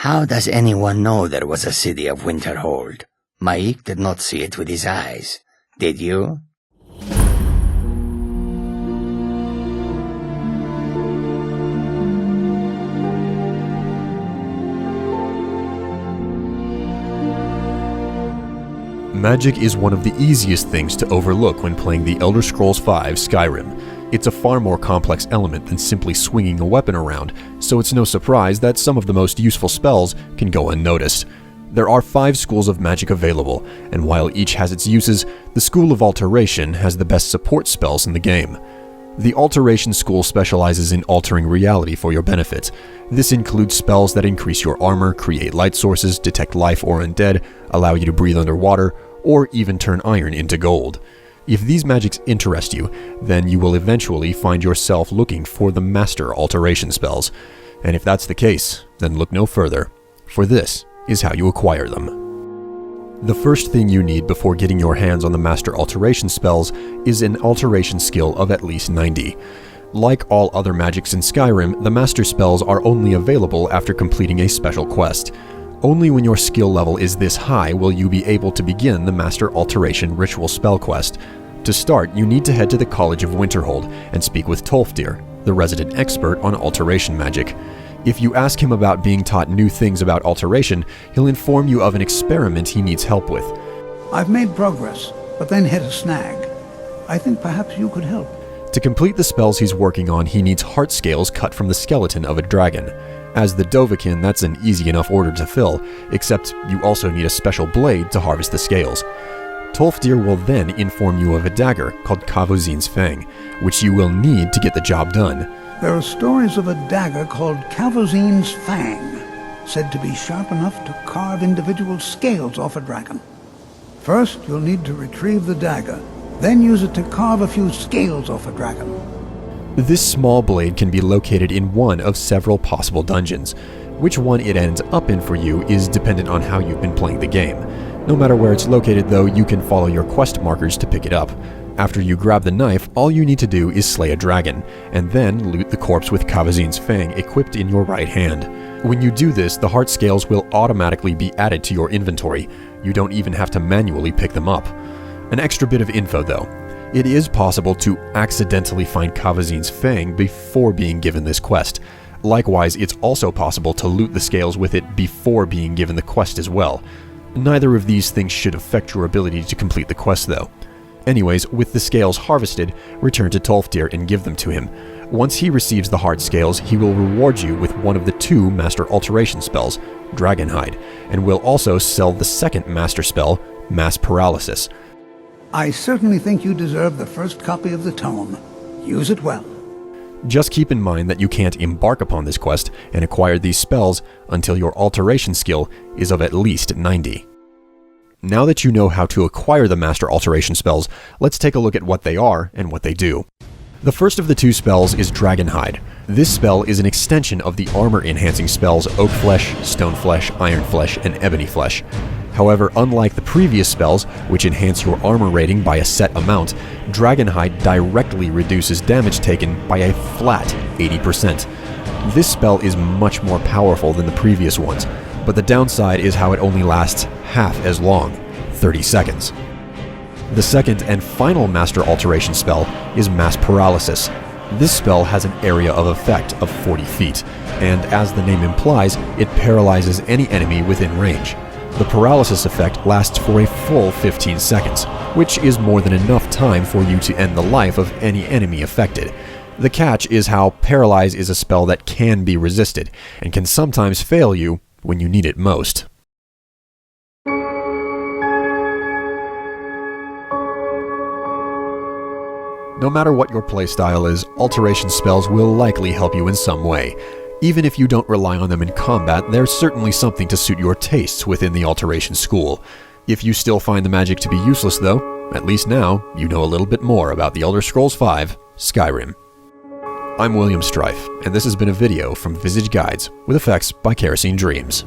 How does anyone know there was a city of Winterhold? Mike did not see it with his eyes. Did you? Magic is one of the easiest things to overlook when playing the Elder Scrolls V Skyrim. It's a far more complex element than simply swinging a weapon around, so it's no surprise that some of the most useful spells can go unnoticed. There are 5 schools of magic available, and while each has its uses, the School of Alteration has the best support spells in the game. The Alteration School specializes in altering reality for your benefit. This includes spells that increase your armor, create light sources, detect life or undead, allow you to breathe underwater, or even turn iron into gold. If these magics interest you, then you will eventually find yourself looking for the Master Alteration spells. And if that's the case, then look no further, for this is how you acquire them. The first thing you need before getting your hands on the Master Alteration spells is an alteration skill of at least 90. Like all other magics in Skyrim, the Master spells are only available after completing a special quest. Only when your skill level is this high will you be able to begin the Master Alteration Ritual spell quest. To start, you need to head to the College of Winterhold and speak with Tolfdir, the resident expert on alteration magic. If you ask him about being taught new things about alteration, he'll inform you of an experiment he needs help with. I've made progress, but then hit a snag. I think perhaps you could help. To complete the spells he's working on, he needs heart scales cut from the skeleton of a dragon. As the Dovahkiin, that's an easy enough order to fill, except you also need a special blade to harvest the scales. Tolfdir will then inform you of a dagger called Kavozin's Fang, which you will need to get the job done. There are stories of a dagger called Kavozin's Fang, said to be sharp enough to carve individual scales off a dragon. First, you'll need to retrieve the dagger, then use it to carve a few scales off a dragon. This small blade can be located in one of several possible dungeons. Which one it ends up in for you is dependent on how you've been playing the game. No matter where it's located though, you can follow your quest markers to pick it up. After you grab the knife, all you need to do is slay a dragon, and then loot the corpse with Kavozin's Fang equipped in your right hand. When you do this, the heart scales will automatically be added to your inventory. You don't even have to manually pick them up. An extra bit of info though. It is possible to accidentally find Kavozin's Fang before being given this quest. Likewise, it's also possible to loot the scales with it before being given the quest as well. Neither of these things should affect your ability to complete the quest though. Anyways, with the scales harvested, return to Tolfdir and give them to him. Once he receives the heart scales, he will reward you with one of the 2 Master Alteration spells, Dragonhide, and will also sell the second Master spell, Mass Paralysis. I certainly think you deserve the first copy of the tome. Use it well. Just keep in mind that you can't embark upon this quest and acquire these spells until your alteration skill is of at least 90. Now that you know how to acquire the Master Alteration spells, let's take a look at what they are and what they do. The first of the 2 spells is Dragonhide. This spell is an extension of the armor-enhancing spells Oak Flesh, Stone Flesh, Iron Flesh, and Ebony Flesh. However, unlike the previous spells, which enhance your armor rating by a set amount, Dragonhide directly reduces damage taken by a flat 80%. This spell is much more powerful than the previous ones, but the downside is how it only lasts half as long, 30 seconds. The second and final Master Alteration spell is Mass Paralysis. This spell has an area of effect of 40 feet, and as the name implies, it paralyzes any enemy within range. The paralysis effect lasts for a full 15 seconds, which is more than enough time for you to end the life of any enemy affected. The catch is how Paralyze is a spell that can be resisted, and can sometimes fail you when you need it most. No matter what your playstyle is, alteration spells will likely help you in some way. Even if you don't rely on them in combat, there's certainly something to suit your tastes within the Alteration School. If you still find the magic to be useless though, at least now you know a little bit more about the Elder Scrolls V Skyrim. I'm William Strife, and this has been a video from Visage Guides with effects by Kerosene Dreams.